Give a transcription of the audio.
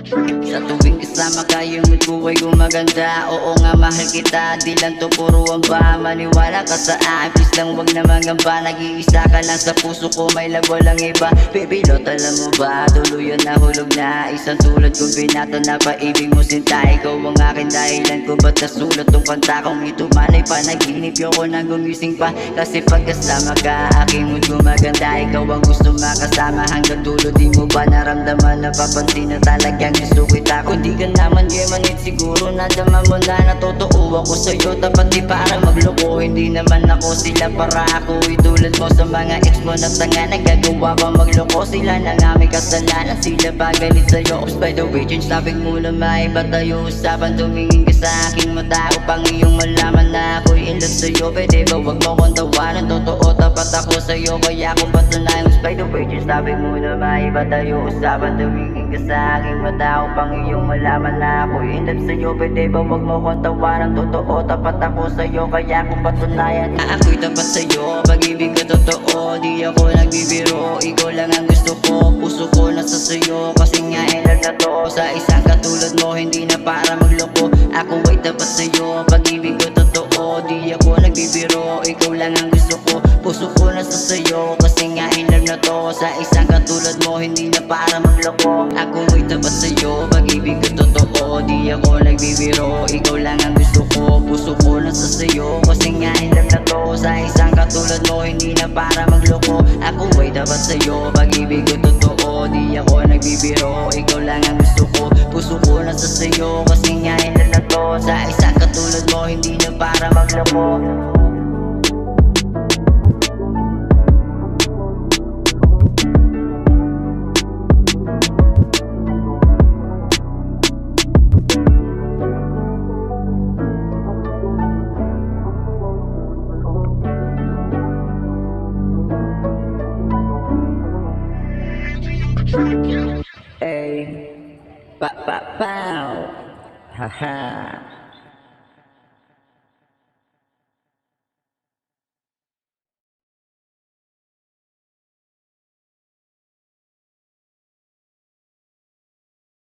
Sa tuwing kasama ka, yung mood ko ay gumaganda. Oo nga, mahal kita, di lang to puro ang ba. Maniwala ka sa akin, please lang wag na mangamba. Nag-iisa ka lang sa puso ko, may lag walang iba. Baby lot, alam mo ba, tuluyan na hulog na. Isang tulad kong binata na paibig mo sinta. Ikaw ang akin dahilan ko ba't nasulat tong kanta kong ito. Malay pa, naginip yoko nang gumising pa. Kasi pagkasama ka, aking mood gumaganda. Ikaw ang gusto makasama hanggang dulo. Di mo ba naramdaman, napapansin na talagang gusto kita. Kung di ka naman gemanit, siguro nadama mo na natotoo ako sa'yo. Tapat di para magloko, hindi naman ako sila para ako itulad mo sa mga ex mo na tanga. Nagagawa pa magloko, sila na nga may kasalanan. Sila pa galit sa'yo. By the way, change topic muna, maiba tayo usapan. Tumingin ka sa aking mata upang iyong malaman na ako'y in love sa'yo. Pwede ba wag mo kong tawanan, totoo tapat ako sa'yo. Kaya kung patunayan, by the way, change topic muna, maiba tayo usapan. Tumingin ka sa aking mata upang iyong malaman na ako'y in love sa'yo. Pwede ba wag mo kong tawanan, totoo tapat ako sa'yo. Kaya kung patunayan na ako'y tapat sa'yo. Pag-ibig ko totoo, di ako nagbibiro. Ikaw lang ang gusto ko, puso ko nasa sa'yo. Kasi nga in love na to sa isang katulad mo, hindi na para magloko. Ako ay tapat sa'yo, pag-ibig ko totoo, di ako nagbibiro. Ikaw lang ang gusto ko, puso ko nasa sa'yo. Kasi nga in love na to sa isang katulad mo, hindi na para magloko. Ako ay tapat sa'yo, pag-ibig ko totoo, di ako nagbibiro. Ikaw lang ang gusto ko, puso ko nasa sa'yo. Kasi nga in love na to sa isang katulad mo, hindi na para magloko. Ako ay tapat sa'yo, pag-ibig ko totoo, di ako nagbibiro. Ikaw lang ang gusto ko, puso ko nasa sa'yo. Kasi nga in love na to sa isang katulad mo, hindi na para magloko. Hey, pow, ha ha.